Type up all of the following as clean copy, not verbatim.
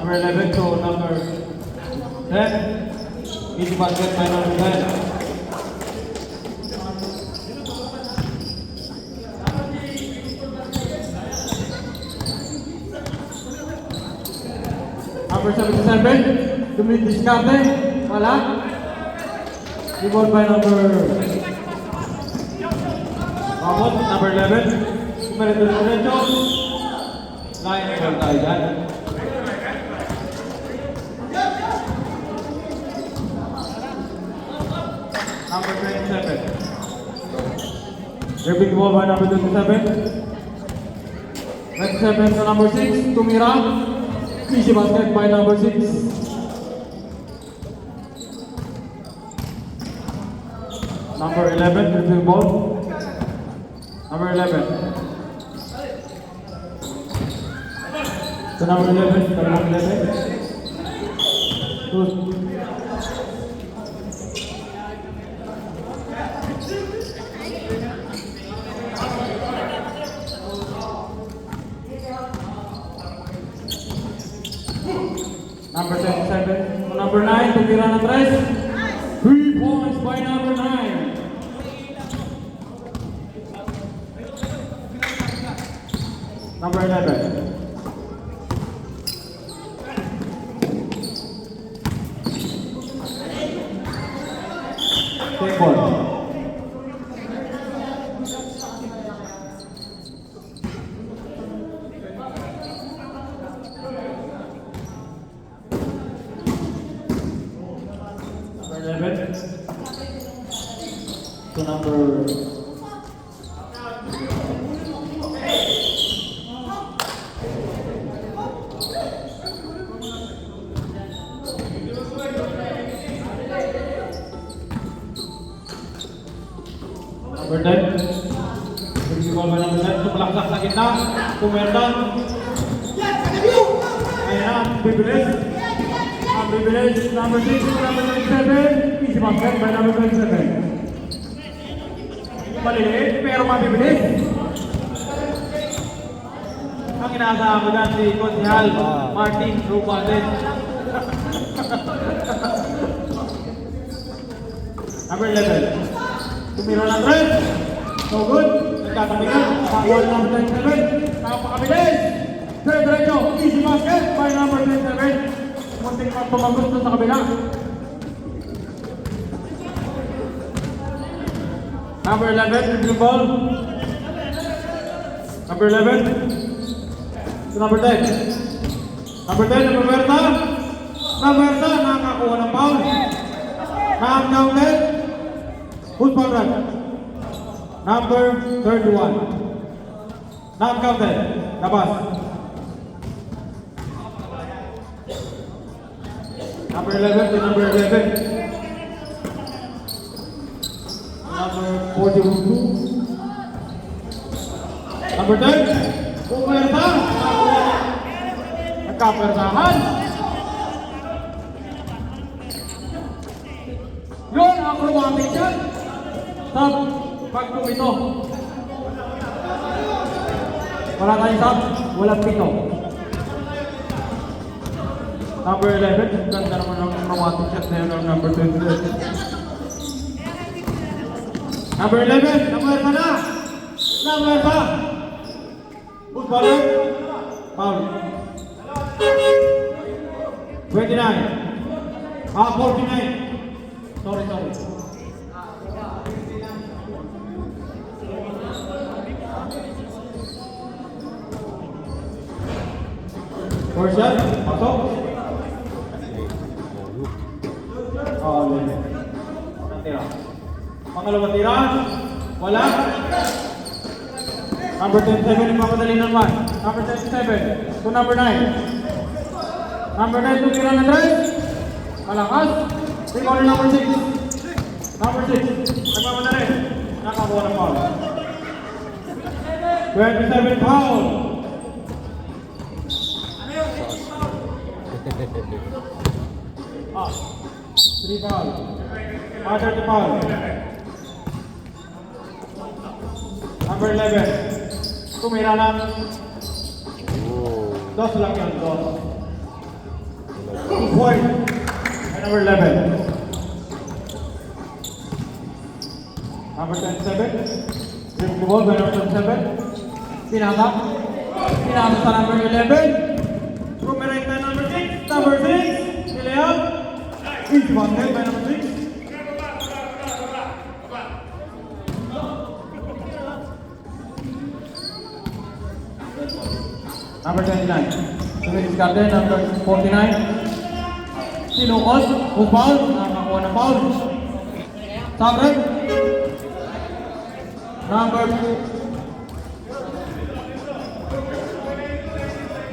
Number 11 to number 10. Easy basket by number 10. Number 77, Dominic Discarte, wala. Rebound by number Ramon, number 11. Sumerito Lorenzo. Line ball tayo dyan. Number 27. Repeat ball by number 27. 27 to number 6, Tumira. Easy basket by number 6. Number 11, retrieve ball. Number 11. So number 11, number 11. Good. Number 27, number 9, tumira ng 3. 3 points by number 9. Number 11. Take ball. To number 10. Ball by number 10. Tumalaksak sa gitna. Pumerta. Ayan, bibilis. Ang bibilis. Number 6 to number 27. Easy basket by number 27. Maliliit, pero mabibilis. Ang inaasahan ko dyan si Konsihal Martin Rupales. Number 11. Tumira ng 3. So good. Nagkatabigan. Bawal number 27. Napakabilis. Diretso. Easy basket by number 27. Munting pang tumagos doon sa kabila. Number 11, review ball. Number 11 to number 10. Number 10, number Berta. Number Berta, nakakuha ng foul. Nakam-counted. Who's foul run? Number 31. Nakam-counted. Labas. Number 11 to number 11. Number 42. Number 10. Pumerta. Nagkapertahan. Yun, acrobatic yan. Stop. Pagpumito. Wala tayong stop. Walang pito. Number 11. Ganda naman ng acrobatic shot na yun ng number 20. Number 11, number na! Number na! Who's bowler? Foul. 29. 49. Sorry. First shot, pasok. Tira. Pangalawang tira. Wala. Number 27, ipapadali ng 1. Number 27 to number 9. Number 9 to tira ng 3. Malakas. Rebound number 6. Number 6. Nagmamadali. Nakakuha ng foul. 27 foul. Ah. 3 foul. Other to foul. Number 11. Tumira lang. Dos lang yun, dos. 2 point by number 11. Number 27. Dribble the ball by number 27. Pinaka sa number 11. Boomerang by number 6. Number 6. Layup. Easy basket by number 6. Number 29. To be discarded. Number 49. Sinukot. Who's foul? Nakakuha ng foul. Sabre. Number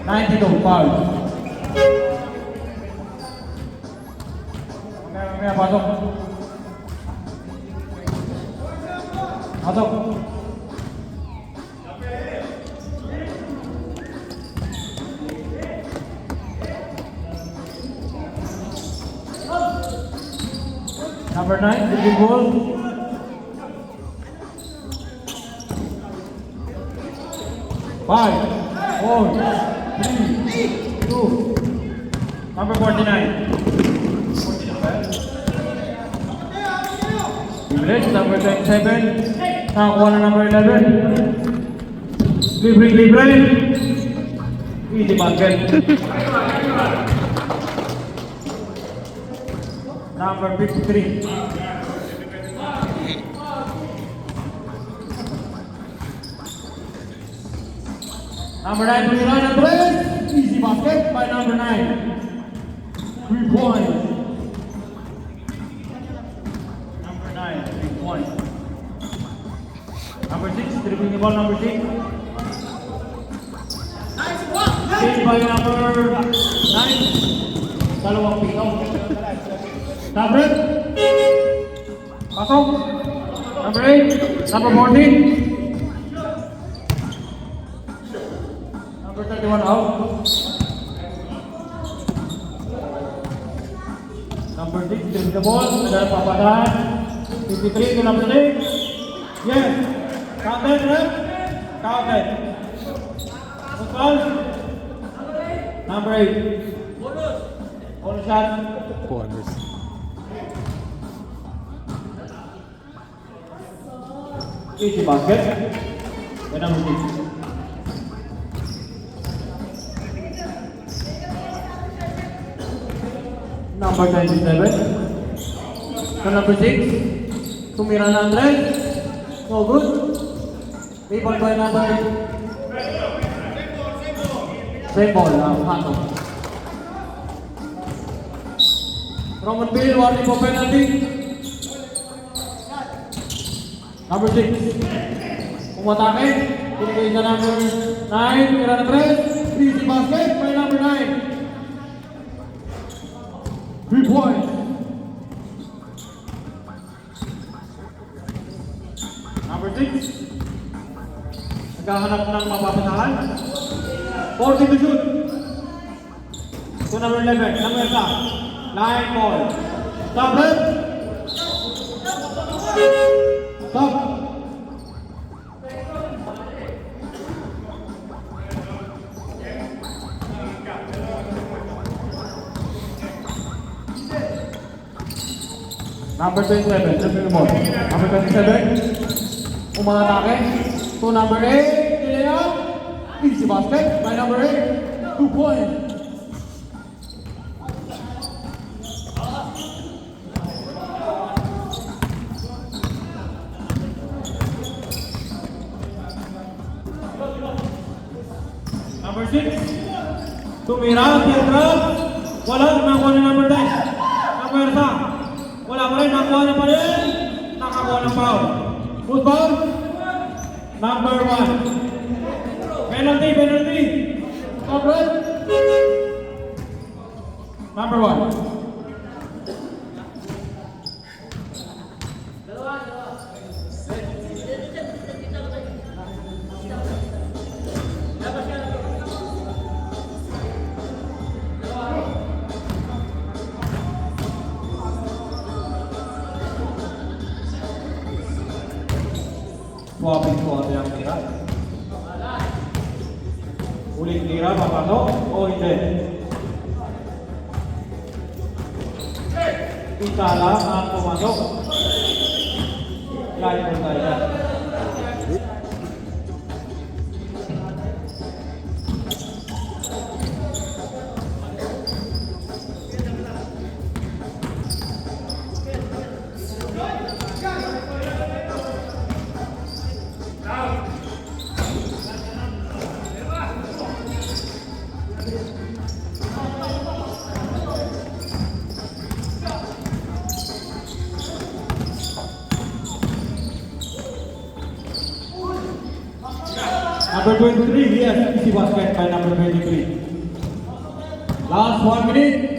92. Foul. Mamaya, pasok. Pasok. Number 9, the big ball. Five, 4, 3, 2. Number 49. Village, number 27. Nakakuha na number 11. Libre. Easy basket. Number 53. Number 9 to the line and play. Easy basket by number 9. 3 points. Number 9, 3 points. Number 6, dribbling the ball, number 6. Saved by number 9. Dalawang pito. Number 8. Pasok. Number 8. Number 14. Number 31 out. Number 6 takes the ball. Adalah papadahan. 53 to number 6. Yes. Counted, rep. Counted. Foul. Number 8. Bonus shot. Bonus. Easy basket. By number 6. Number 27. To number 6. Tumira na Andres. No good. Rebound by number 8. Same ball. Hato. Roman Bill, warning for penalty. Number 6. Umatake. Pinigay sa number 9. Tira na 3. Easy basket by number 9. 3 points. Number 6. Naghahanap ng mapapasahan. 40 to shoot. To number 11. Number 9 ball. Stop it. Stop. Number 27, dribbling the ball. Number 27, umatake. To number 8, layup. Easy basket by number 8. 2 points. Number 6, tumira, tira. Wala, nakuha ni number 10. Number 10. Wala pa rin, nakuha na pa rin. Nakakuha ng foul. Football. Number 1. Penalty. Stop it. Number 1. Swapping ang tira. Ulit tira, papasok o hindi? Isa lang ang pumasok. Line po tayo dyan. Number 23, yes, easy basket by number 23. Last 1 minute.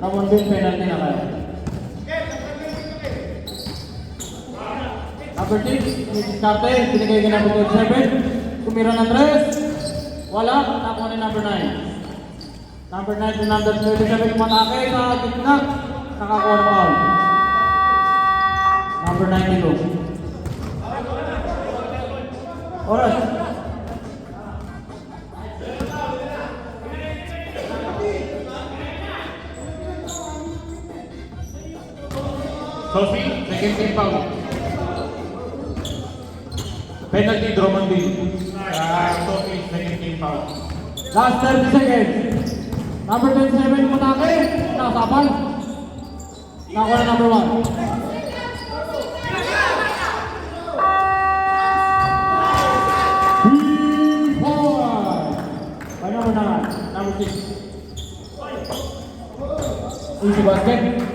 Ramon Bin, penalty na kayo. Number 6, Miskarte, binigay ka number 27. Tumira ng 3. Wala, nakuha ni number 9. Number 9 to number 27 kumatake sa gitna. Nakakuha ng foul. Number 92. Oras. Sophie, second team foul. Penalty, Drummond Bill. Sophie, second team foul. Last 30 seconds. Number 27 kumatake. Nakasapan. Nakakuha ng number 1. By number 9, number 6. Easy basket.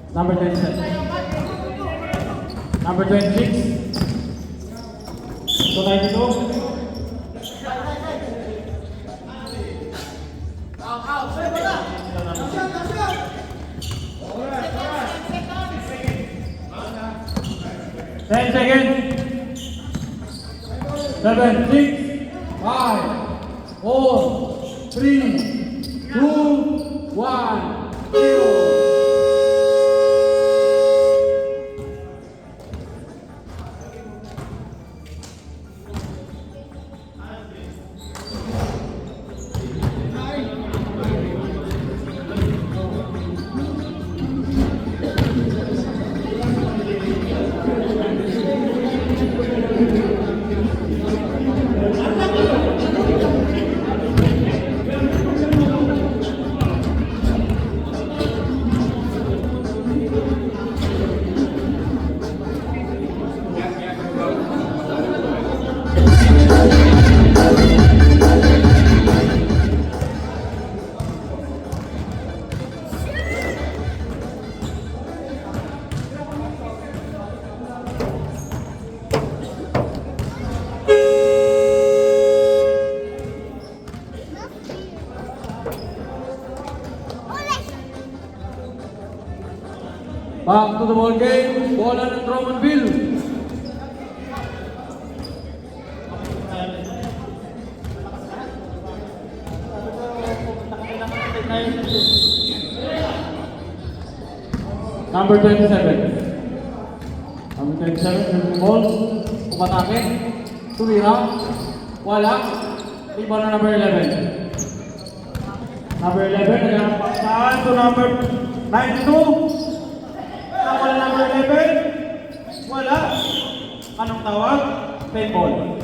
Number 27. Number 26. So 92. Ten seconds. 7, 6, 5, 4, 3, 2, 1, 0. Back to the ball game, Bolan and Drummondville. Number 27. Number 27, yung ball, umatake, tumira, wala, rebound na number 11. Number 11, nagkakapaksaan to number 92. Wala number 11. Wala. Anong tawag? Play ball.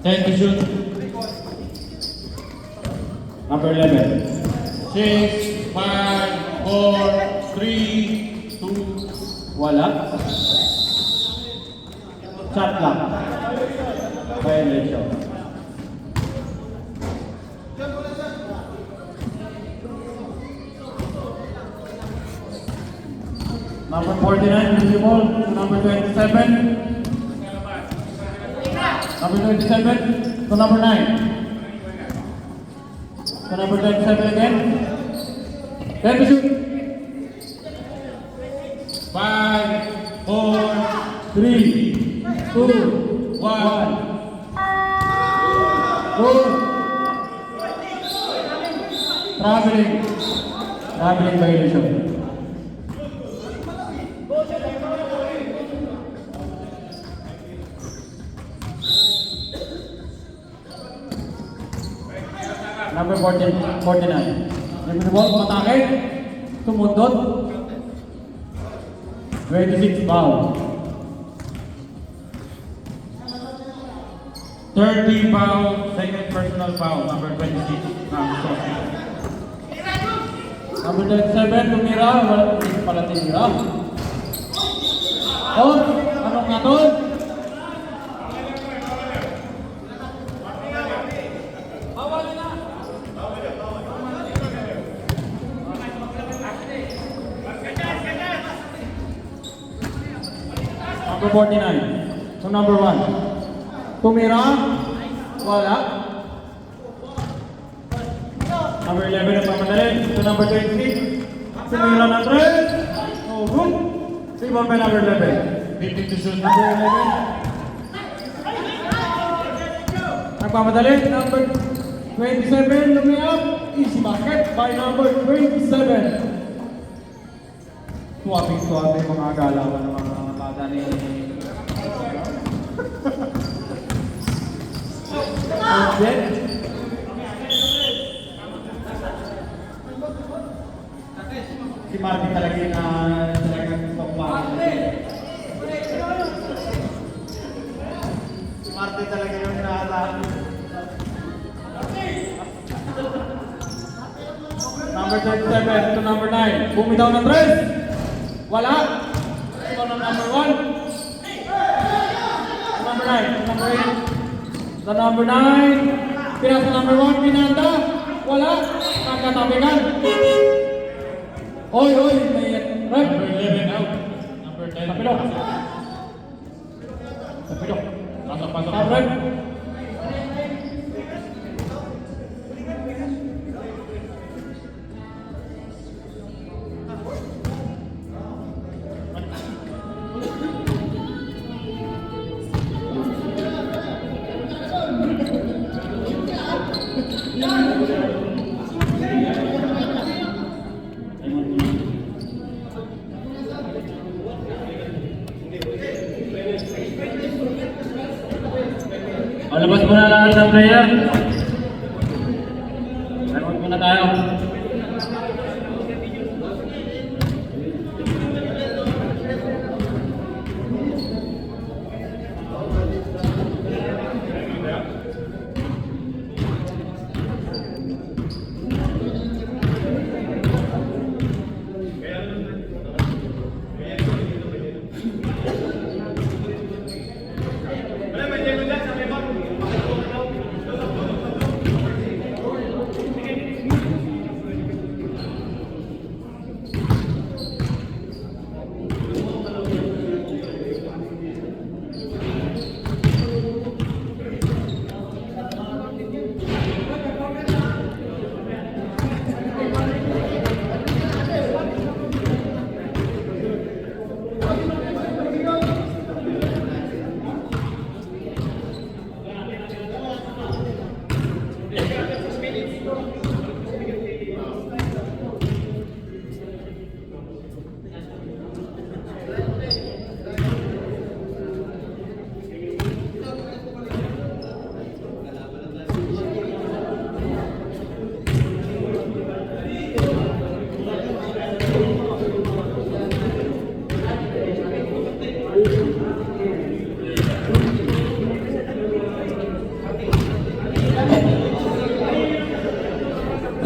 Time to shoot. Number 11. 6, 5, 4, 3, 2. Wala. Shot lang. Violation. Number 49, the ball. Number 27. Number 27 to number 9. So number 27 again. 10 to shoot. 5, 4, 3, 2, 1. Goal. Traveling violation. Number 49. Number ball, matake. Tumundot. 26 foul. 30 foul, second personal foul, number 26. Number 27, tumira. Wala pala tinira. Oh, anong nga to? Number 49. So number 1. Tumira. Wala. Number 11 ang pamadali. So number 26. Tumira ng 3. Oh, good. Rebound by number 11. 50 to shoot. Number 11. Nagpamadali. Number 27. Lumiap. Easy basket by number 27. Tuwaping mga galawan ng mga bata ni... Okay. Si Martin talaga yung talagang pagpapakot. Si Martin talaga yung inaatahan. Number 37 to number 9. Bumitaw ng 3. Wala. Ito ng number 1. Number 9. Number 8. Sa number 9. Pinasa number 1. Pinanda. Wala. Nagkatabigan. Oy, may red. Number 11 out. Number 10. Tapilok. Pasok. Top red. Labas muna lahat ng player. Record muna tayo.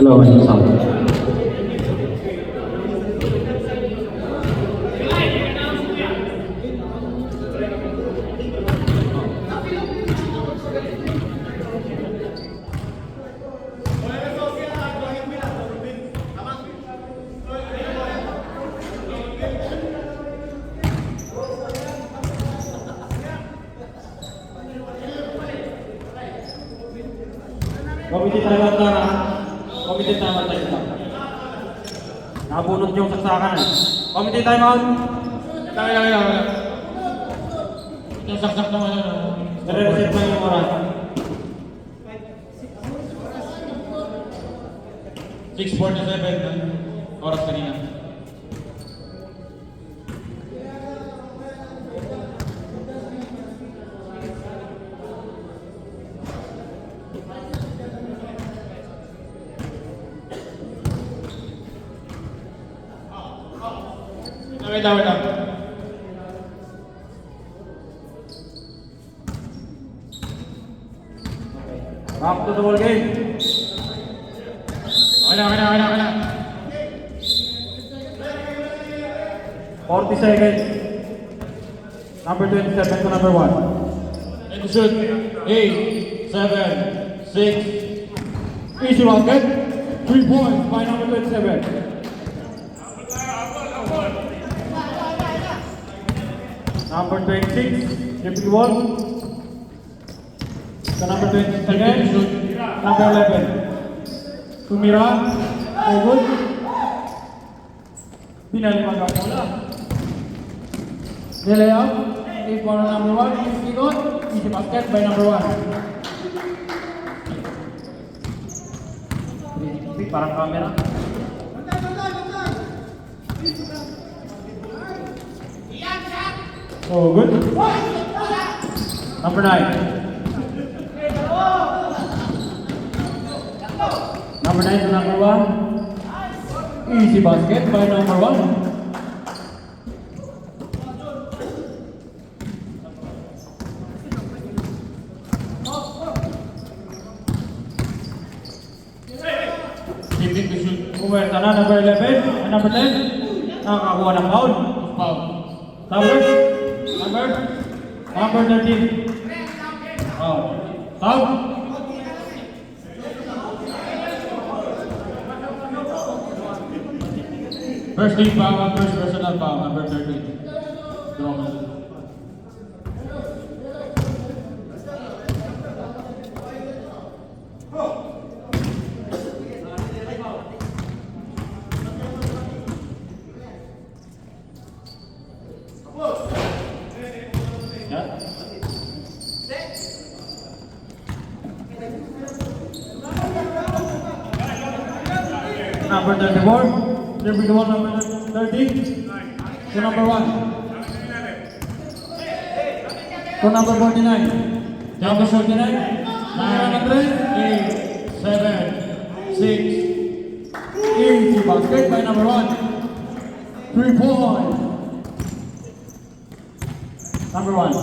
Hello, Mr. Sam. Komite talaga Committee time out tayo. Nabunot yung saksakan eh. Committee time out. Wala. Yung saksak naman ano. Nare-reset lang yung oras. 6:47 na. Oras kanina. Wait lang. Back to the ball game. Wala. 40 seconds. Number 27 to number 1. And shoot. 8, 7, 6. Easy basket. 3 points by number 27. Number 26, triple ball. The number 26 again. Number 11. Tumira. Very good. Pinali magkakula. Delay up. 8 for number 1. Easy goal. Easy basket by number 1. Parang camera. Oh, good. Number 9. Number 9 to number 1. Easy basket by number 1. Puwerta na, number 11 and number 10. Nakakakuha ng foul. Number 13. Foul. Foul. First team foul, first personal foul, number 13. Drummond. Number 34. There we go, number 30. To number 1. To number 49. Number 49. 9, 8, 7, 6. Easy basket by number 1. 3 points. Number 1.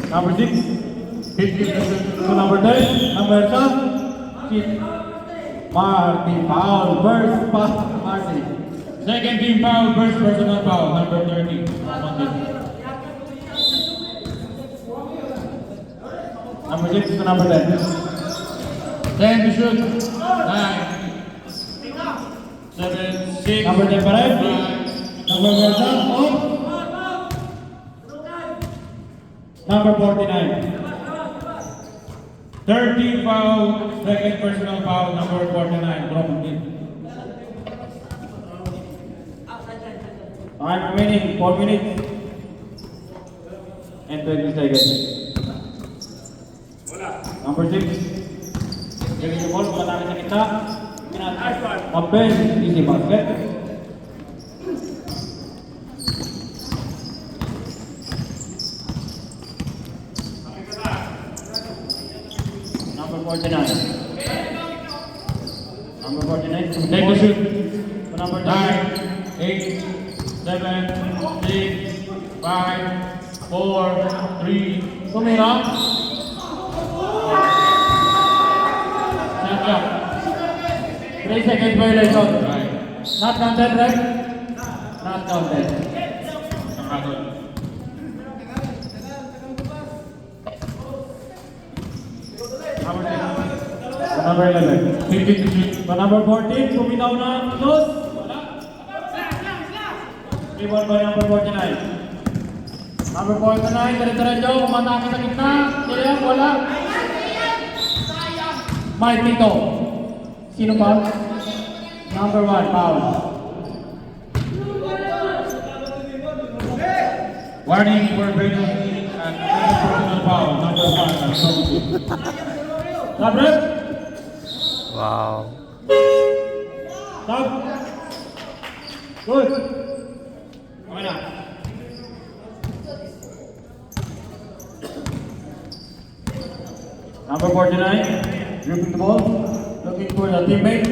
Number 6. 50. To number 10. Number 10. Marty foul. First pass. Marty. Second team foul, first personal foul, number 30. Drummond. Number 6 to number 10. 10 to shoot. 9, 7, 6. Number 10 pa rin. 5. Number 1 off. Number 49. 30 foul, second personal foul, number 49. Drummond. Time remaining 4 minutes and 20 seconds. Number 6. Giving the ball, malaki sa kita. Open, easy basket. Number 49. Number 49. Take the shoot. To number 9, 9. 8, 7, 6, 5, 4, 3. Tumira. Shot clock. 3 seconds violation. Right. Not counted, right? Not counted. Nakakot. Number 11. 15 to shoot. So number 14, bumitaw na ang dos. Wala. Rebound by number 49. Number 49, dire-diretso, umatake sa gitna. Kaya wala. Mike Tito. Sino foul? Number 1, foul. Warning for penalty and personal foul. Number 1. Stop rep. Wow. Stop. Good. Okay na. Number 49, dribbling the ball, looking for the teammate.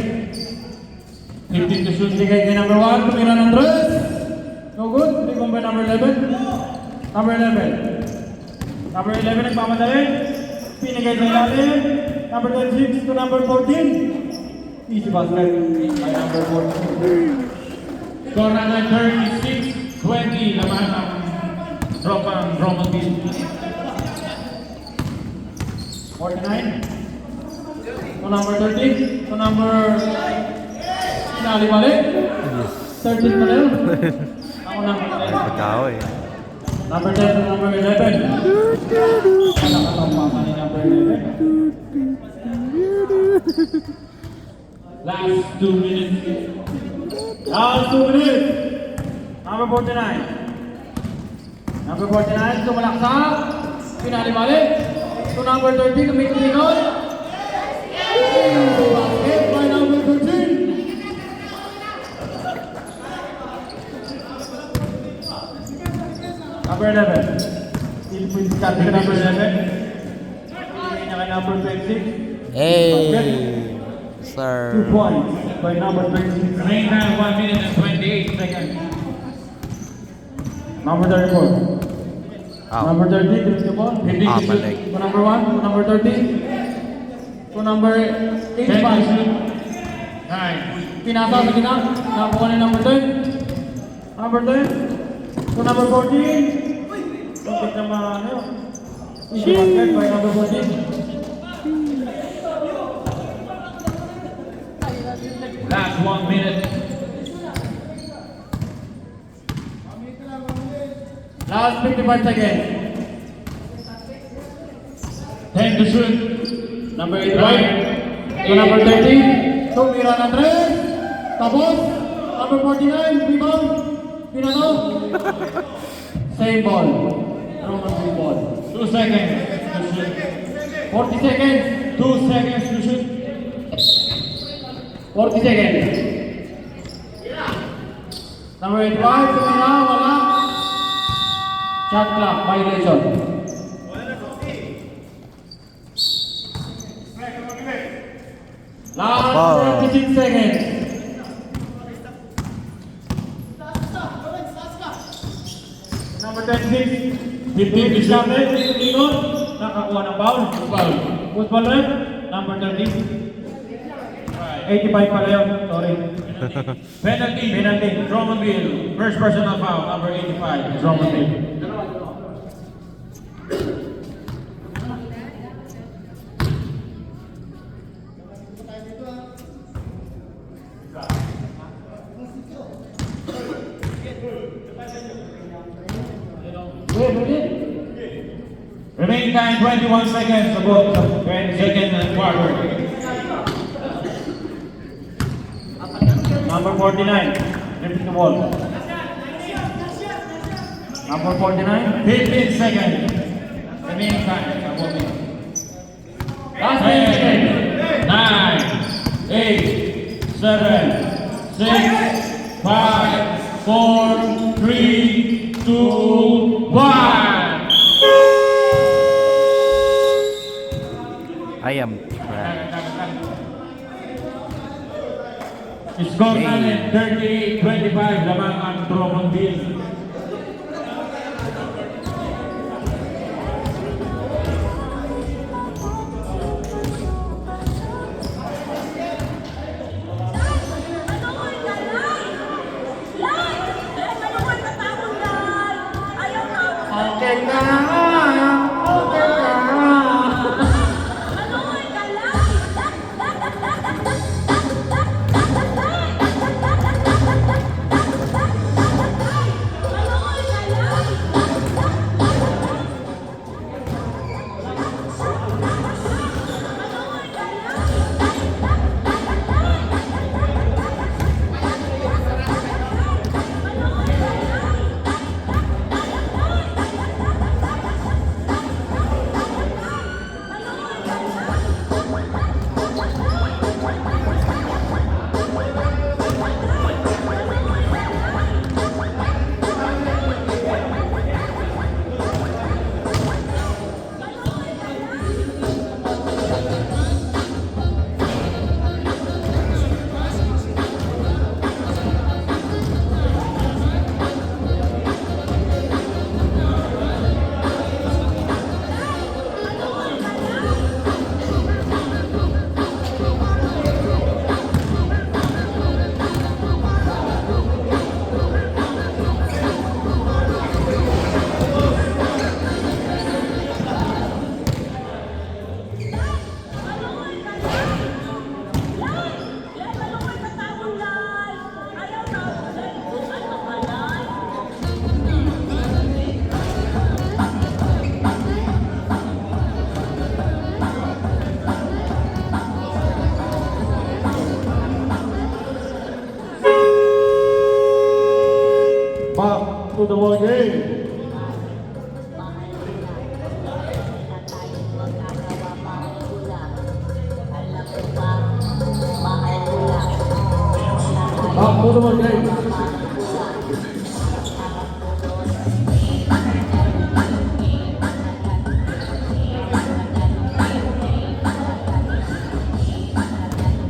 15 to shoot, bigay kay number 1, tumira ng tres. No good, rebound by number 11. Number 11. Number 11 nagmamadali. Pinigay sa ilalim. Number 26 to number 14. Easy basket by number 14. Score na 36-20. Laman ang tropang Drummondville. 49 to number 13 to number Pinali mali 13 mali ako number 10 Pagkao eh. number 10 to number 11 nakakatampama ni number 11 Last 2 minutes. last 2 minutes number 49 number 49 sumalaksak Pinali mali to number 13 to make a rebound. Basket by number 13. Number 11. Still points cut to number 11. Pinigay niya kay number 26. Hey, 2 sir. points by number 26. Remain time 1 minute and 28 seconds. Number 34. Out. Number 30, dribbling the ball. Balik. To number 1, to number 30. To number 10 to 85. shoot. 9. Pinasa sa gitna. Nakuha ni number 10. Number 10. To number 14. Kapit naman ano. Easy basket by number 14. Last 1 minute. Last 55 seconds. 10 to shoot. Number 85. To number 30. Tumira ng 3. Tapos. Number 49. Rebound. Pinano. Same ball. Roman free ball. 2 seconds to shoot. 40 seconds. 2 seconds to shoot. 40 seconds. Number 85. Tumira. Wala. Shot clock violation. Last 36 seconds. Number 26. 15 to shoot. Lingon. Nakakuha ng foul. Foul. Football red. Number 30. 85 pala yun. Sorry. Penalty. Penalty. Drummondville. First personal foul. Number 85. Drummondville. Remaining time 21 seconds. About 20 seconds and forward. Number 49. Dribbling the ball. Number 49. 15 seconds. Remaining time. About it. Last 10 10, seconds. 9, 8, 7, 6, 5, 4, 3, 2, 1. I am trash. Score natin 38-25 lamang ang Drummondville. Okay na. Okay na. Back to the ball game. Back to the ball game.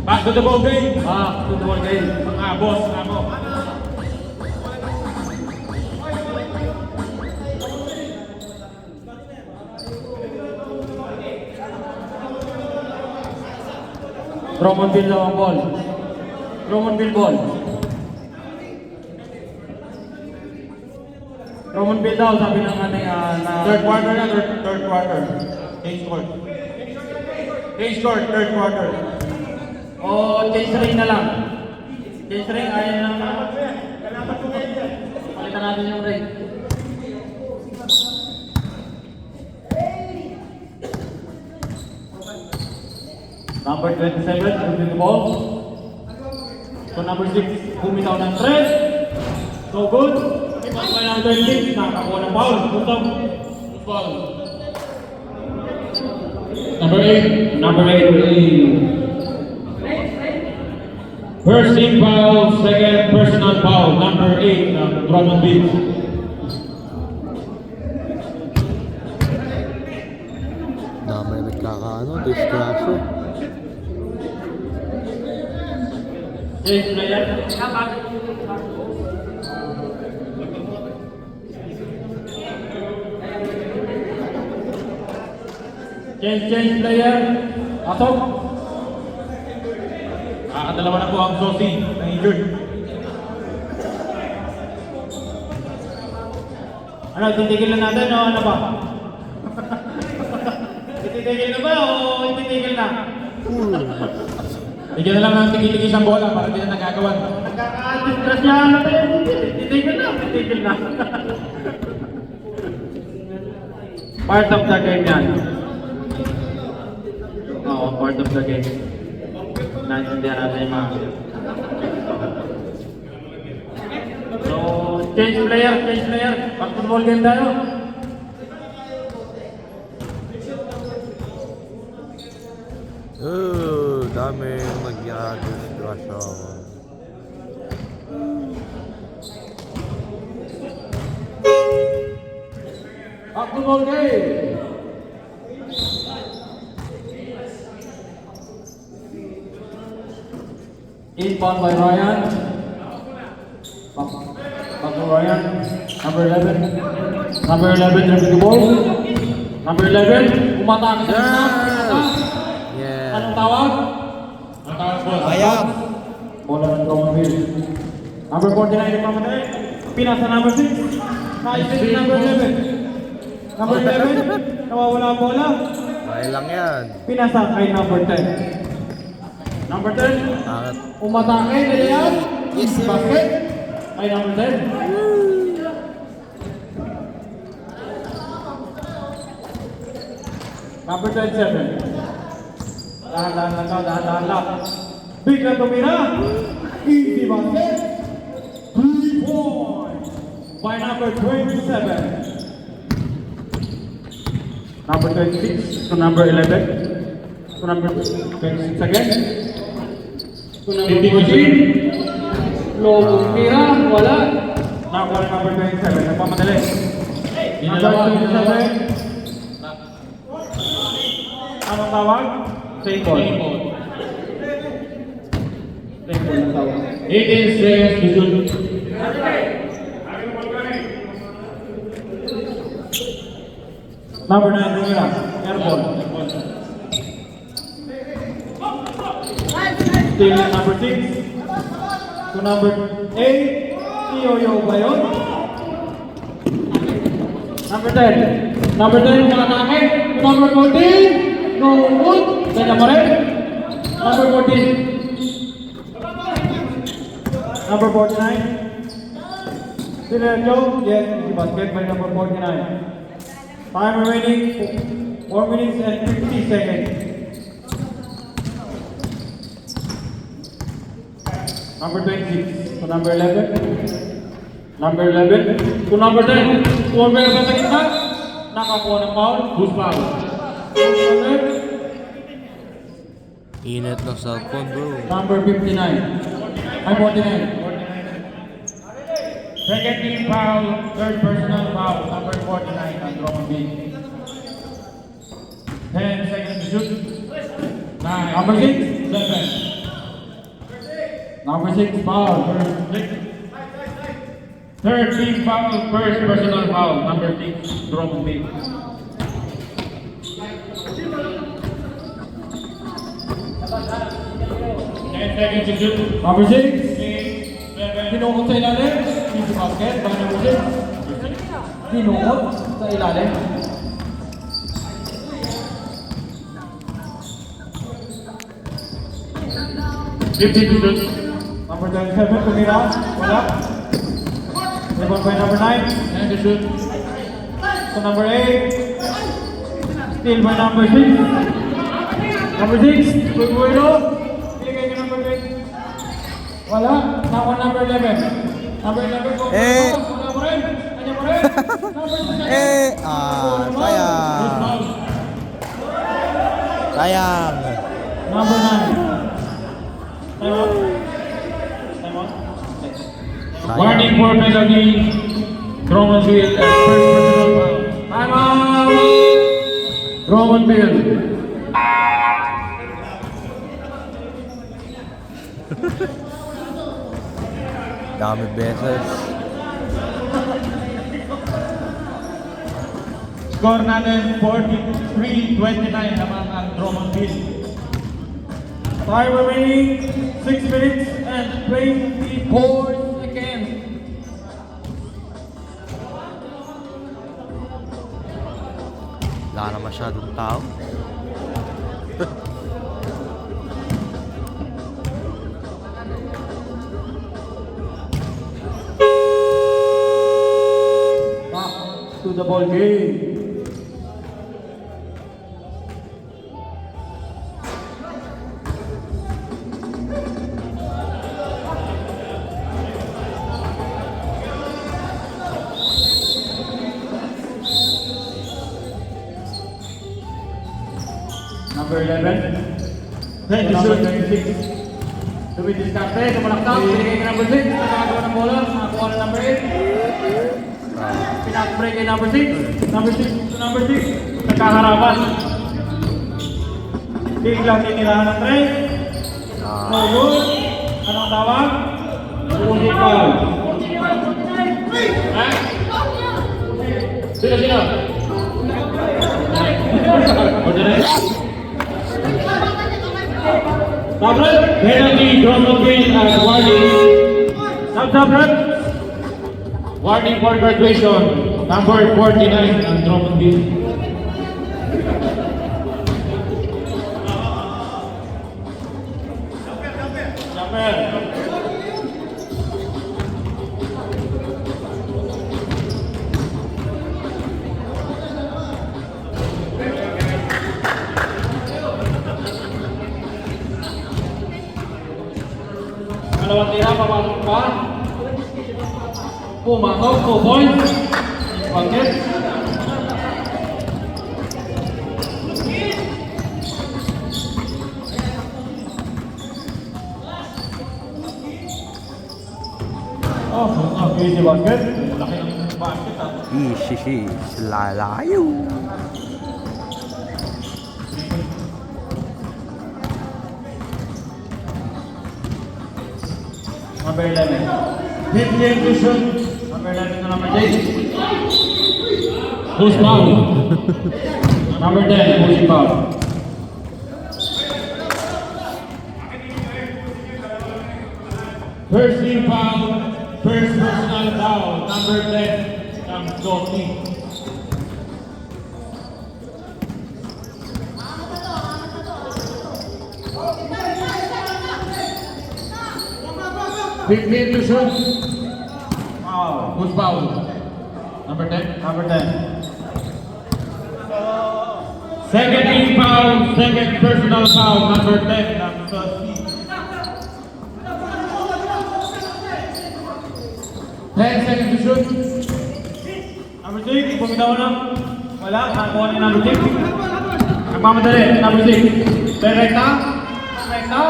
Back to the ball game. Back to the ball game. Mga boss, ako. Drummondville daw ang ball. Drummondville ball. Drummondville daw, sabi ng ating na... Third quarter na, third quarter. Change court. Change court, third quarter. O, change ring na lang. Change ring, ayaw na lang. Palitan natin yung ring. Number 27, moving the ball. So number 6, bumitaw ng 3. So good. Pagkakay ng 26, nakakuha ng foul. Gutom. Foul. Number 8. Number 8. First team foul, second personal foul. Number 8, Drummondville. Dami nagkakaano, disgrasya. Change player. Change player. Pasok. Kakadalawa na po ang Sosi na injured. Ano, titigil na natin o ano ba? Titigil na ba o titigil na? Bigyan na lang ng tigil-tigil ang bola para hindi na nagagawan. Nagkaka-distress niya natin. Titigil na. Part of the game yan. Oo, part of the game. Naintindihan natin yung mga... So, change player. Basketball game tayo. Dami nag-disgrasya. Basketball game. Inbound by Ryan. Back to Ryan. Number 11. Number 11 dribbling the ball. Number 11. Umatake sa Yeah. Anong tawag? Ang tawag po. Ayam. Bola ng Drummondville. Number 49 nagmamadali. Pinasa number 6. Naisip number 11. Number 11. Nawawala ang bola. Kaya lang yan. Pinasa kay number 10. Number 10. Angat. Umatake. Niliyan. Yes, sir. Basket. Kay number 10. Number 27. Dahan-dahan lang. Big na tumira. Easy basket. 3 points by number 27. Number 26 to number 11. To number 26 again. To number 14. Low tumira. Wala. Nakuha ng number 27. Nagpamadali. Number 27. Anong tawag? Same ball. Same ball ang tawag. 18 seconds to shoot. Number 9, Rumira. Airball. Still number 6. To number 8. Iyoyo ba yun? Number 10. Number 10, malakake. To number 14. No good. Teka pa rin. Number 14. Number 49. Sergio, yes, easy basket by number 49. Time remaining 4 minutes and 50 seconds. Number 26 to number 11. Number 11 to number 10. Umber sa gitna. Nakakuha ng foul. Who's foul? Init ng cellphone, bro. Number 59. Ay, 49. Second team foul, third personal foul, number 49 on Roman B. 10 seconds to shoot. 9, Number 6. 7, Number 6, foul. 6. Third team foul, first personal foul, number 6, Roman B. 10 seconds to shoot. Number 6. 6, 7, Pinukot sa ilalim. Easy basket. By number 6. Pinukot sa ilalim. Fifty to shoot. Number 27, tumira. Wala. Rebound by number 9. 10 to shoot. So number 8. Steal by number 6. Number 6. Buguero. Bigay kay number 8. Wala. Nakuha number 11. Number 11 ko. Eh. Wala mo rin. Kanya mo rin. Number 6. Sayang. Sayang. Number 9. Time out. Time out. Warning for penalty. Roman Bill at first personal foul. Time out. Roman Bill. Dami beses. Score natin 43-29 naman ang Roman Bill. Time remaining 6 minutes and 24 seconds. Wala na masyadong tao. Back to the ball game. Number 11. Thank you, Number sir. 36. Dumidiskarte, sumalaktak, binigay kay number 6, nakagawa ng bola, nakakuha ng number 8. Pinakbreak kay number 6. Number 6 to number 6. Nagkaharapan. Biglang tinirahan ng tray. No good. Anong tawag? Ulit foul. Ha? Sino? Tablet? Penalty, Roman Bill at warning. Tablet? Warning for graduation. Number 49 ang Roman Bill. Jumper. Dalawang tira, papasok pa. Pumasok, 2 points. Basket. Oh, easy basket. Laki ng basket ah. Ishishi. Lalayo. Number 11. 15 to shoot. Number 11 to number 8. Who's foul? Number 10, Musi Pao. First team foul, first personal foul, number 10 ng Johnny. Fifteen to shoot. Wow. Who's foul? Number 10. Number 10. Second team foul, second personal foul, number 10 ng Johnny. 10 seconds to shoot. Number 6, bumitaw na. Wala, nakakuha ni number 6. Nagmamadali, number 6. Then rekta. Rekta.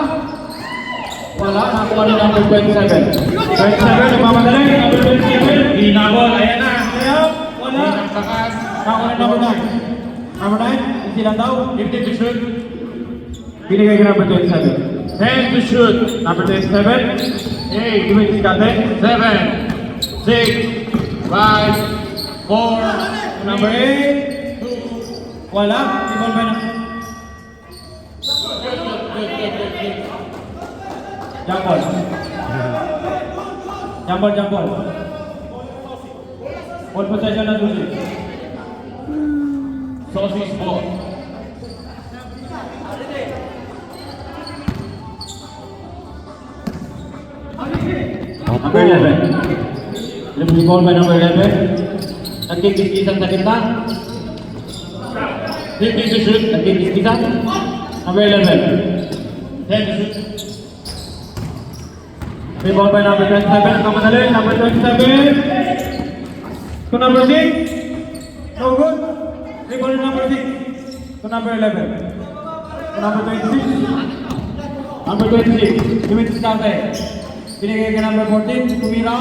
Wala, nakakuha ni number 27. 27, nagmamadali. Number 27. Hinabol, ayan na. Kaya, wala. Nagtakas. Nakakuha ni number 9. Number 9, hindi lang daw. 15 to shoot. Binigay ka number 27. 10 to shoot. Number 27. Hey, gawin si Kate. 7, 6, 5, 4, Number 8. Wala, ibon ba na? Jump ball. Jump ball, jump ball. Ball possession na Susi. Saucy's ball. Number 11. Lebih ball by number 11. Nagkikis-kisan sa kita. 15 to shoot. Nagkikis-kisan. Number 11. 10 to shoot. Free ball by number 27. Kamadali. Number 27. To number 6. No good. Free ball to number 6. To number 11. To number 26. Number 26. Limit Scouter. Binigay ka number 14. Tumira.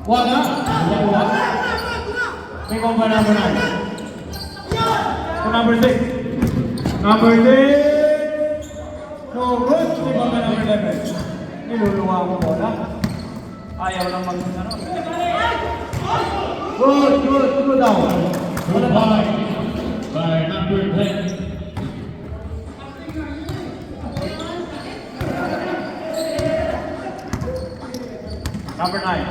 Wala. Wala. Free ball by number 9. To number 6. Number 6. No good. Free ball by number 11. Niluluwa ko bola. Ayaw lang mag-ano. Good, good, good daw. Good by number 10. Number 9.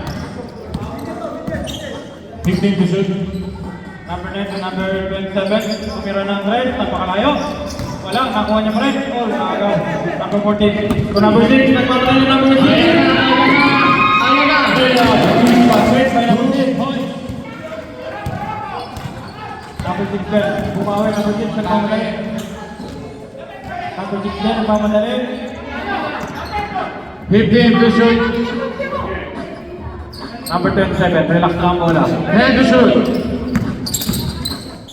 15 to shoot. Number 9 to number 27. Tumira ng red. Nagpakalayo. Wala, nakuha niya pa rin. Oh, nakagaw. Number 14. To number 6. Nagpapala niya number 6. Ano na? Wait, by number 6. Number 6 Ben. Bumawi, number 6. Nagpamadali. Number 6 Ben. Nagpamadali. 15 to shoot. Number 27. Relax lang bola. 10 to shoot.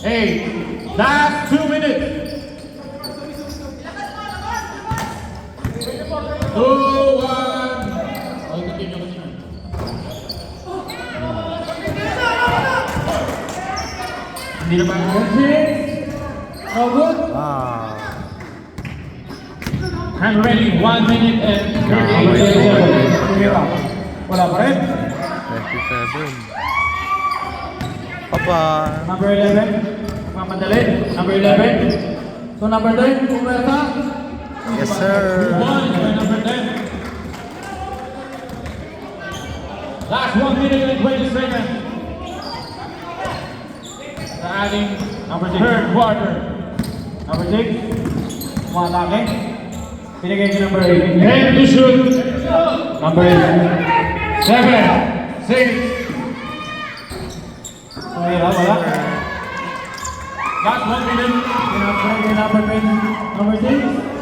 8. Last 2 minutes. 2, 1. Oh, continue, continue. Hindi na ba? 6. No good. Ah. I'm ready. 1 minute and 38 Number seconds. 27. Tumira. Wala pa rin. 27. Papa. Number 11. Mamadali. Number 11. So number 10. Pumerta. Yes, sir. 1 by number 10. Last 1 minute and 20 seconds. Adding Number 6. third quarter. Number 6. Umatake. Pinigay niyo number 8. 10 to shoot. Number 8. 7, 6. Tumira. Wala. Last 1 minute. Pinapay number 10. Number 6.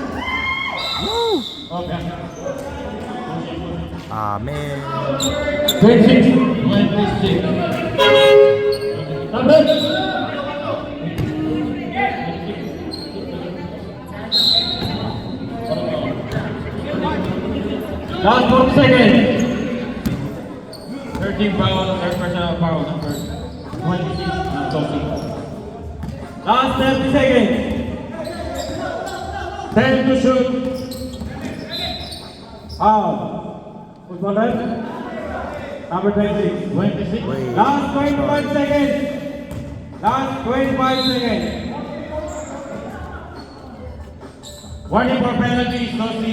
Okay. Amen. 26. 26. Number. Last 40 seconds. 13 foul, third personal foul, number 26. Last 30 seconds. 10 to shoot. Football red. Number 26. 26. Wait. Last 25 seconds. Last 25 seconds. Warning for penalties, Tosi.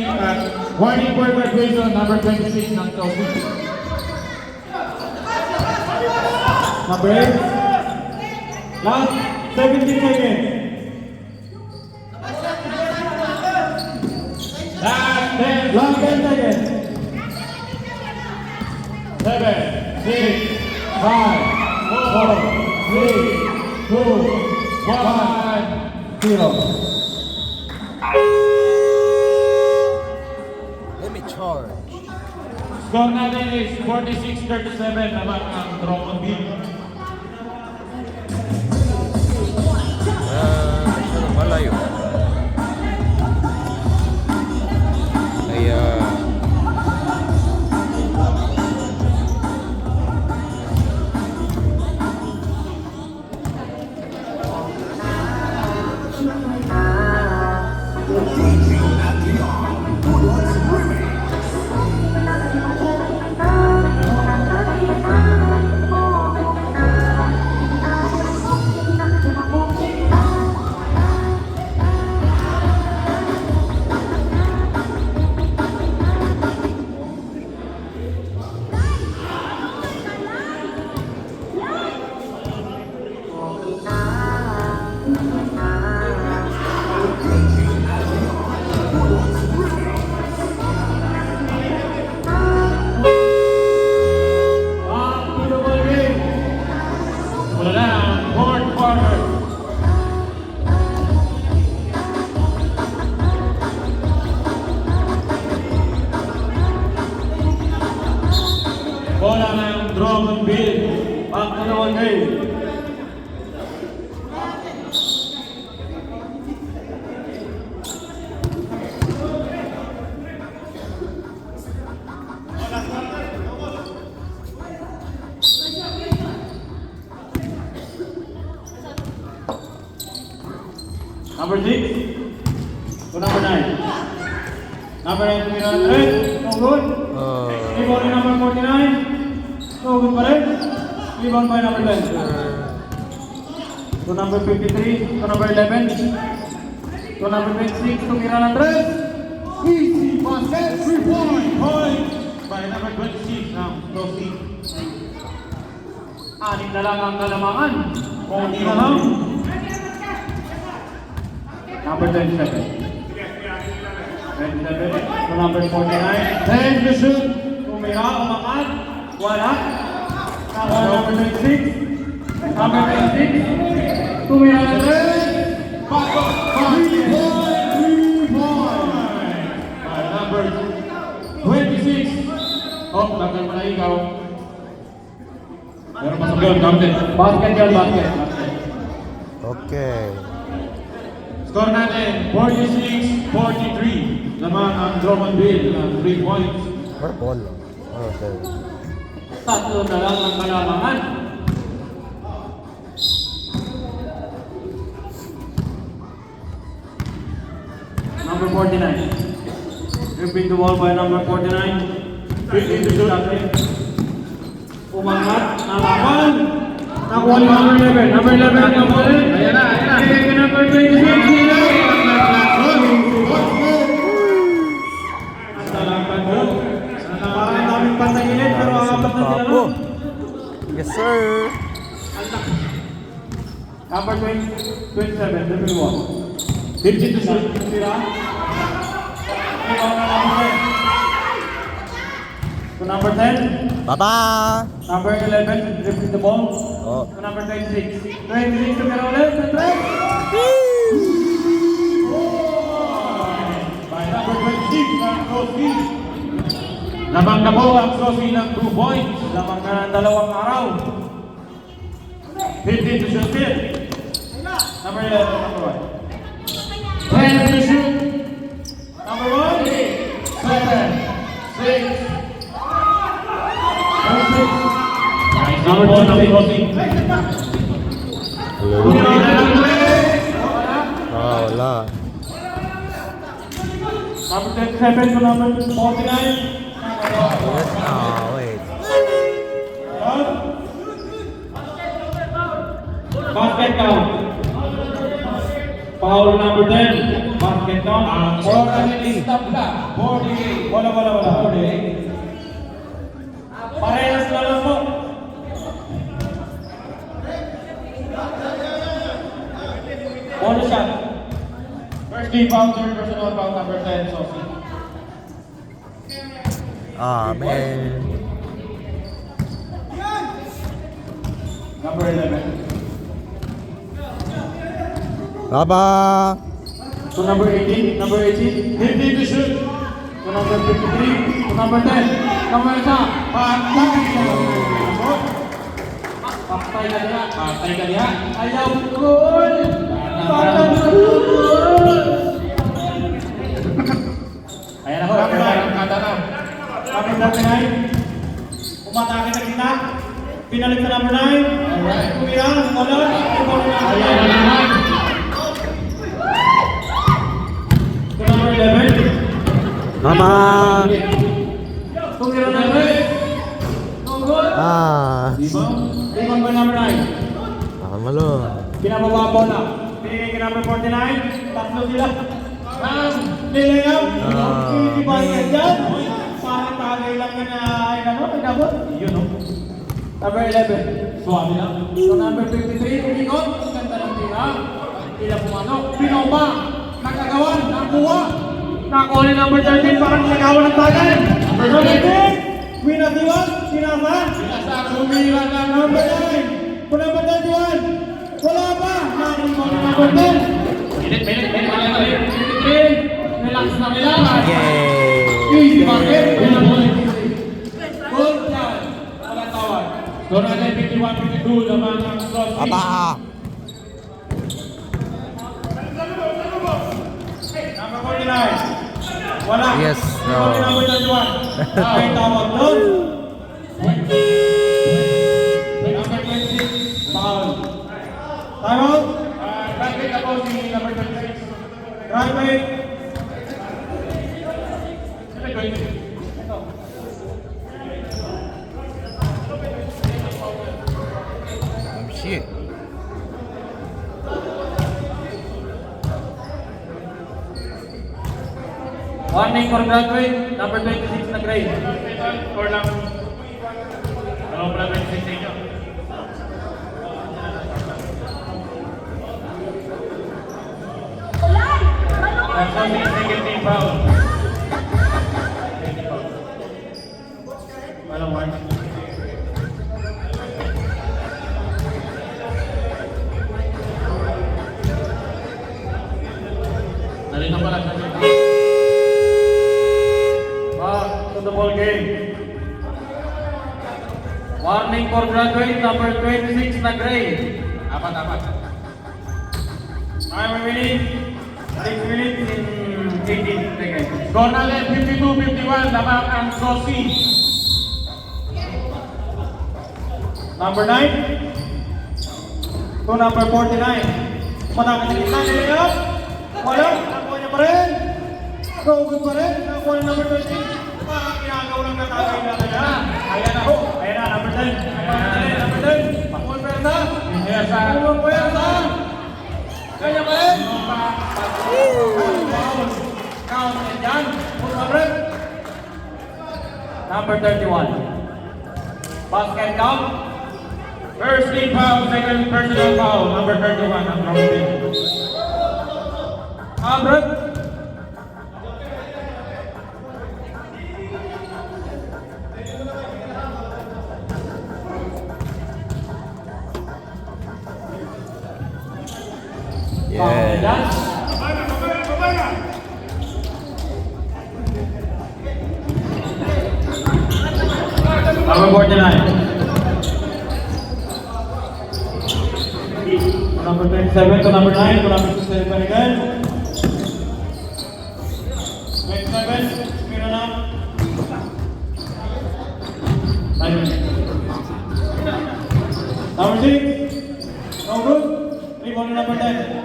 Warning for graduation, number 26 ng Tosi. Number 8. Last 17 seconds. Last 10. Last 10 seconds. 7, 6, 5, 4, 3, 2, 1. 0. Let me charge. Score natin is 46-37 naman ang Drummond Bill. Malayo. Kaya Back to the ball game. Wala na ang fourth quarter. Bola ng Drummond Bill. Back to the ball game. Number 6 to number 9. Number 9 to Miran, no good. Rebound by number 49. No good pa rin. Rebound by number 10. To number 53, to number 11. To number 26, to Miran Andres. Easy basket, 3-point. Point by number 26 ng Tosi. Anim na lang ang kalamangan. Kung hindi na lang. Number 27. 27 to number 49. 10 to shoot. Tumira, umangat. Wala. Number 26. Number 26. Tumira na rin. Pasok. 3-point. By number 26. Oh, tagal mo na ikaw. Pero pasok yun, counted. Basket yan, basket. okay. Score natin, 46-43. Naman ang Drummond Bill ng 3 points. Purple. Okay. Tatlo na lang ang kalamangan. Number 49. Repeat the ball by number 49. 15 to shoot. Umangat. Nalaman. Nakuha ni number 11. Number 11 ang number 11. Ayan na, ayan na. Kaya number 26. Parang daming pantagilid pero apat na sila Papo. nun. Yes, sir. Number 27, number 1. 15 to shoot. Sira. Rebound na number 10. To number 10, Baba. number 11, repeat the ball. Oh. To number 26. 26 to Caroles, and right. By number 26 ng Tosi. Lamang na po ang Tosi ng 2 points. Lamang na ng dalawang araw. 15 to shoot here. Number 11, number 1. 10 to shoot. Number 1, 7, 6. Number 2, number 14. Wala. Number 27 to number 49. Wait. Basket count. Foul number 10. Basket count. Or stop lang. 48. Wala. 48. Parehas na lang po. Bonus shot. First game foul, third personal foul, number 10, Sophie. Man. Number 11. Baba. To number 18. Number 18. 15 to shoot. To number 53. To number 10. Kamersa. Patay ka niya. Patay ka niya. Ayaw goal. Parang sa goal. Ayan ako. Kata na. Number 49. Umatake na kita. Pinalik na number 9. Alright. Kumira. Wala. Ayan na naman. To number 11. Tama. Kumira na number 8. No goal. Rebound by number 9. Nakamalo. Pinababa bola. Pinigay kay number 49. Tatlo sila. Nilayap. Hindi ba yan dyan? Parang tagay lang yan na inabot. Yun o. Number 11. Suwabe lang. So number 53, umikot. Ganda ng tira. Tila pumano. Pinoba. Nakagawan. Nakuha. Nakuha ni number 13. Parang nagawa ng tagay. Number 13. Winasiwan. Sinasa. Sinasa. Kumira na. Number 9. Kung number 31. Wala pa. Nakuha ni number 10. Minit. 53. Relax na nila. Yay! Easy market. Goal yan. Walang tawad. So natin 51-52 naman ang cross. Aba. Number 49. Wala. Yes, no. Number 31. Ay, tawag doon. Number 26. Foul. Time out. Traffic ako si number 26. Right way. Oh, shit. Warning for graduate. Number 26 na grade. Or lang. Ano pala 26 sa inyo? That's only negative foul. Walang one. Nalito pala sa Back to the ball game. Warning for graduate. Number 26 na grade. Apat. Time remaining. 6 minutes in 18 seconds. Score na ulit, 52-51, lamang ang Sosi. Number 9 to number 49. Matapos sa gitna, nilayap. Wala, nakuha niya pa rin. Go, good pa rin. Nakuha niya number 13. Parang ginagaw lang natagay na kaya. Ayan na ho. Ayan na, number 10. Number 10. Pakuha pwersa. Yes, ah. Pakuha pwersa. Kaya pa rin. Count and dyan. Number 31. Basket count. First team foul, second personal foul, number 31 ang Robin. Abrat. Yeah. Number 49. Number 27 to number 9 to number 27 again. 27, Mira na. 9 minutes. Number 6, no good. Rebound to number 10.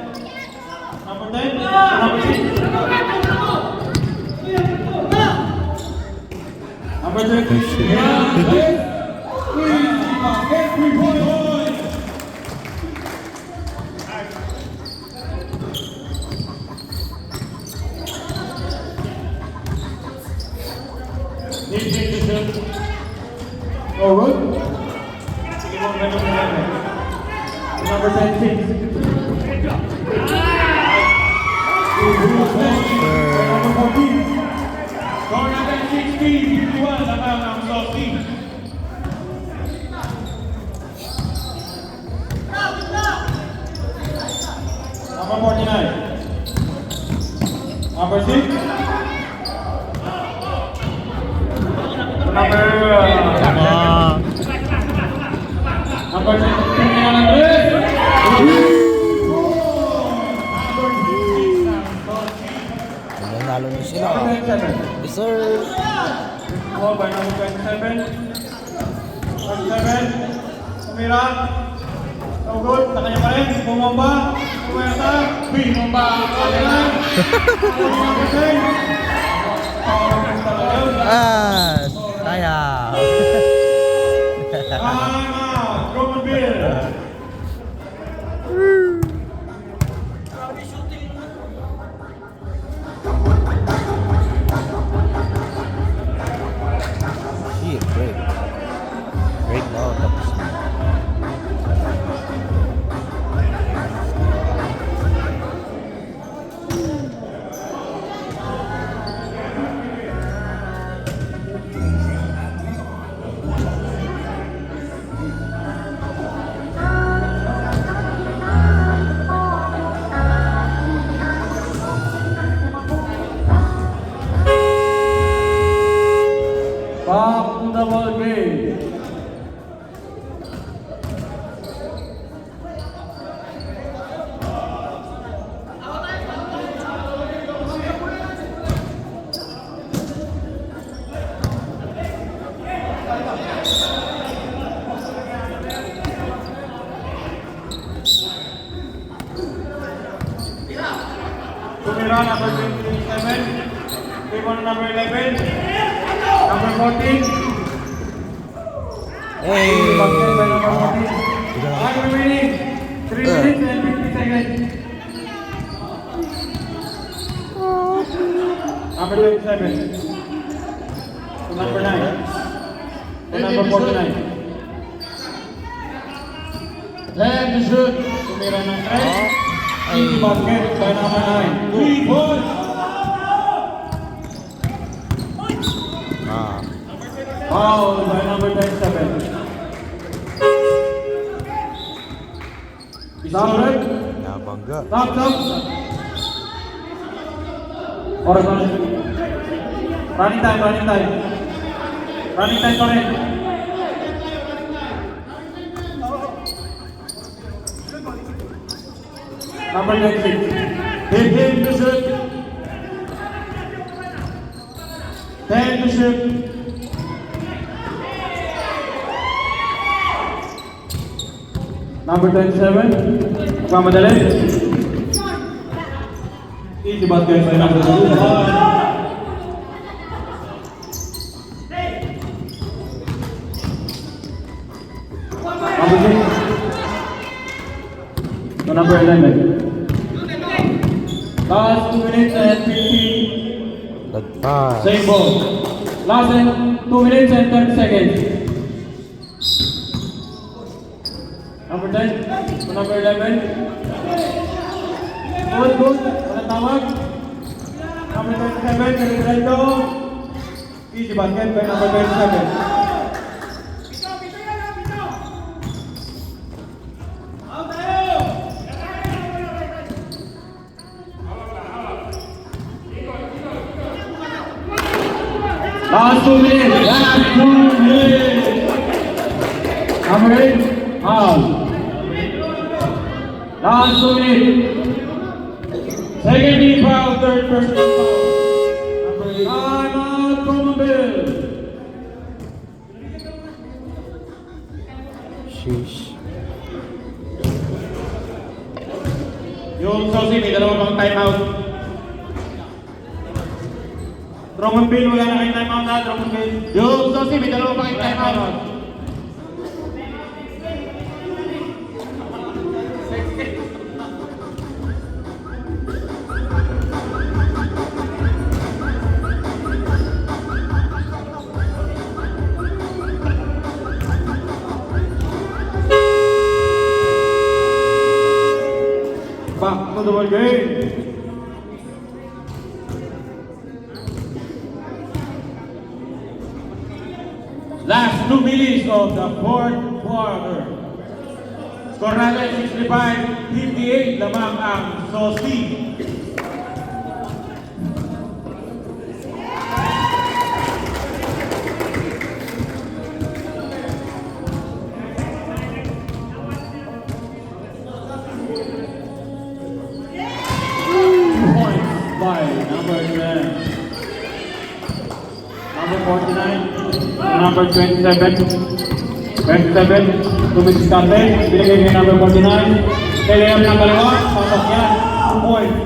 Number 10 to number 6. Number 30. Yeah. Basket, 3 points. Oh, good. Sige mo, meron na yan. Number 10, 6. Number 14. Score natin 60-51, lamang ang Sosi. Number 49. Number 6. number 10 Milan Andres. Nanalo na sila. Number 27. Yes, sir. Ball by number 27. 27. Tumira. So good. Sa kanya pa rin. Bumomba. Puwerta. Bumomba. Number 10. Ah, sayang. Time out. Drummondville. Shit, break. Break daw, tapos na. Back to the ball game. Tumira number 27. People number 11. Number 14. Hey! Basket by number 14. Time remaining. 3 minutes and 50 seconds. Number 27. To number 9. To number 49. Then the shoot. Tumira ng 3. Easy basket by number 9. 3 points. Ah, Foul by number 27. Stop. nabangga. Stop. Oras na. Running time. Running time pa rin. Number 26. Hit him to shoot. 10 to shoot. Number 27. Kamadali. Easy basket by number 27. Number 6. To number 11. Last 2 minutes and 50. Lagpas. Same ball. Last 2 minutes and 30 seconds. Number 10 to number 11. Good. Walang tawag. Number 27, Calibrado. Easy basket by number 27. Last 2 minutes. Number 8, foul. Last 2 minutes. Second team foul, third personal foul. Number 8. Time out, Drummondville. Sheesh. Yung Sosi, may dalawa pang timeout. Drummondville, wala na kayong timeout na, Drummondville. Yung Sosi, may dalawa pa kayong timeout. Back to the ball game. Last 2 minutes of the fourth quarter. Score natin 65-58 lamang ang Sosi. Number 49. Number 27. 27. Tumigis kate. Binigay kay number 49. Kailangan ng kaliwa. Pasok yan. 2 points.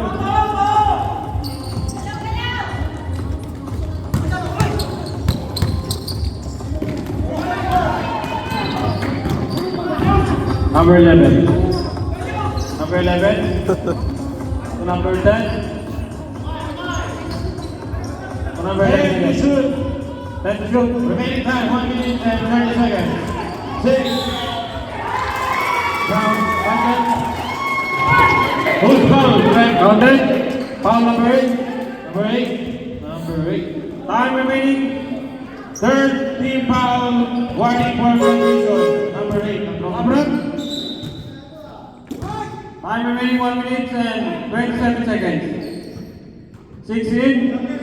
Number 11. Number 11. To number 10. To number 11. Hey, shoot. 10 to shoot. Remaining time, 1 minute and 30 seconds. 6. Round, second. Who's foul? Counted. Foul number 8. Number 8. Number 8. Time remaining. Third team foul. Warning for confusion. Number 8. Number 8. Time remaining 1 minute and 27 seconds. 16.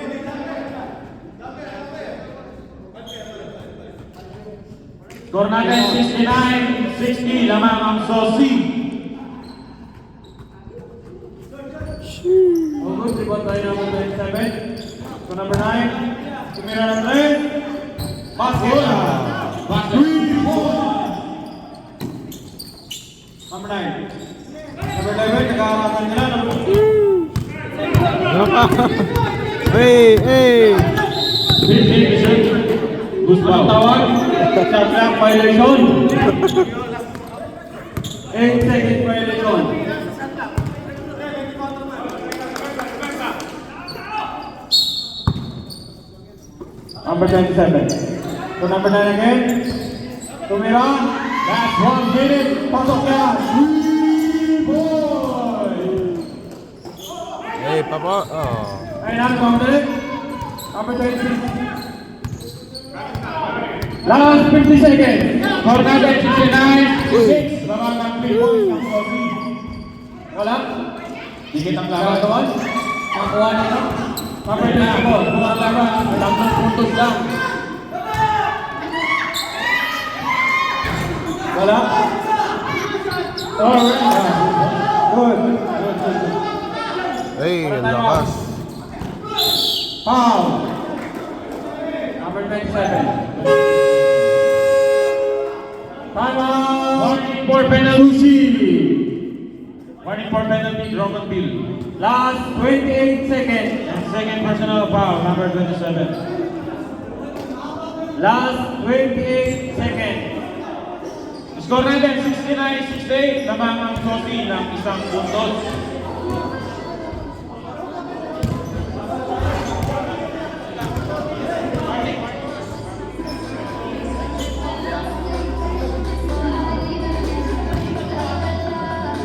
Score natin 69-60 lamang ang Sosi. Good. Rebound tayo number 27. To number 9. Tumira ng 3. Basket. Basket. Number 9. Number 11. Nag-aarapan nila. Number Hey, hey. 15 Gusto Ang tawag. Shot clock violation. 8 seconds violation. Number 27. To number 9 again. Tumira. Last 1 minute. Pasok yan. Hey, Papa. Oh. Ay, counted. Number 26. Last 50 seconds. Score natin 69-6 lamang ang 3 points ng Sosi. Wala. Dikit ang laban. Gagawin. Nakuha nila. Number 24. Buwan laban. 3 puntos lang. Wala. Alright. Good. Hey, ang lakas. Foul. Number 27. Time out. Warning for penalty. Warning for penalty, Roman Bill. Last 28 seconds. And second personal foul, number 27. Last 28 seconds. Score natin 69-68 lamang ang Sosi ng 1 puntos.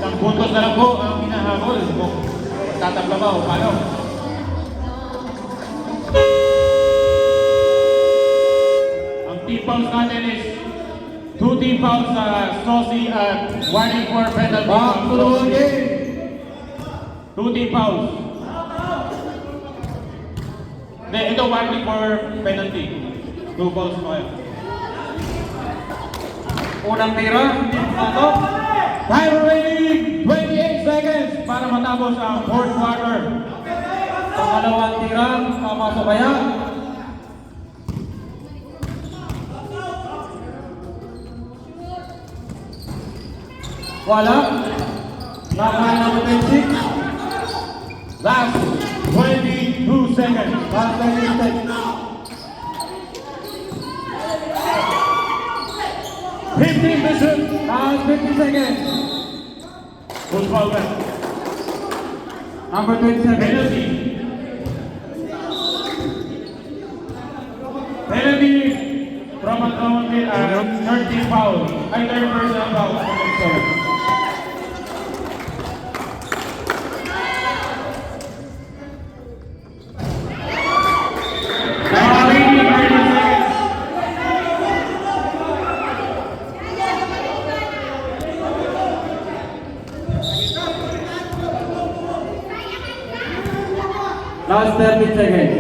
Isang puntos na lang po ang hinahabol. Kung tatabla ba o paano? Ang team fouls natin is 2 team fouls sa Sosi at warning for penalty. Back to the game. 2 team fouls. Hindi, ito warning for penalty. 2 fouls mo kayo. Unang tira. Hindi pumatok. Time remaining 28 seconds para matapos ang 4th quarter. Pangalawang tira. Papasok kaya. Wala. Laban number 26. Last 22 seconds. Last 20 seconds. 15 to shoot. Last 50 seconds. Who's foul back? Number 27. Penalty. Penalty from a counted 13 foul. Ay, 3rd personal foul. Sorry. Remaining 30 seconds. Last 30 seconds.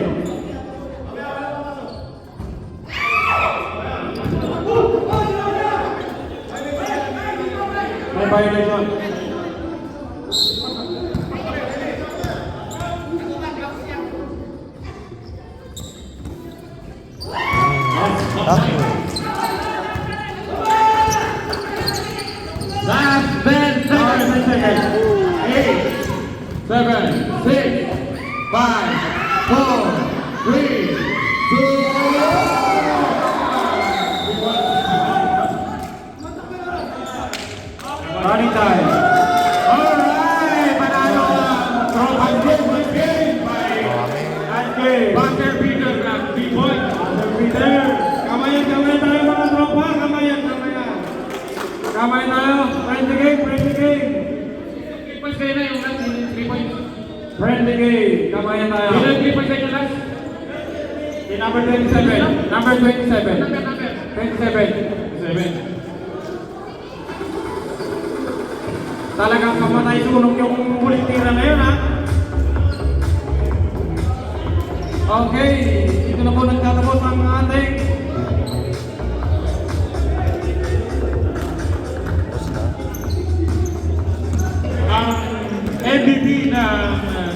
May violation. 6, 5, 4, 3, 2, 1. Body time. Alright! Panalo ang Tropang Football Game by Buster Peter ng B-Boy. Peter, kamayan tayo mga tropa, kamayan. Kamayan tayo, friendly game. 3 points kayo na yung last, 3 points. Friendly game, kamayan tayo. Ilan 3 points kayo last? Si number 27, number 27. Number. 27. Talagang kamatay sunog yung huling tira na yun, ha? Okay, ito na po nagtatapos ang ating Ang MVP ng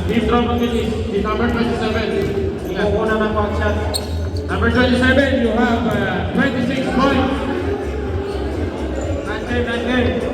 Team Tropang is the number 27. kukuha ng back shot. Number 27, you have 26 points. Nice game.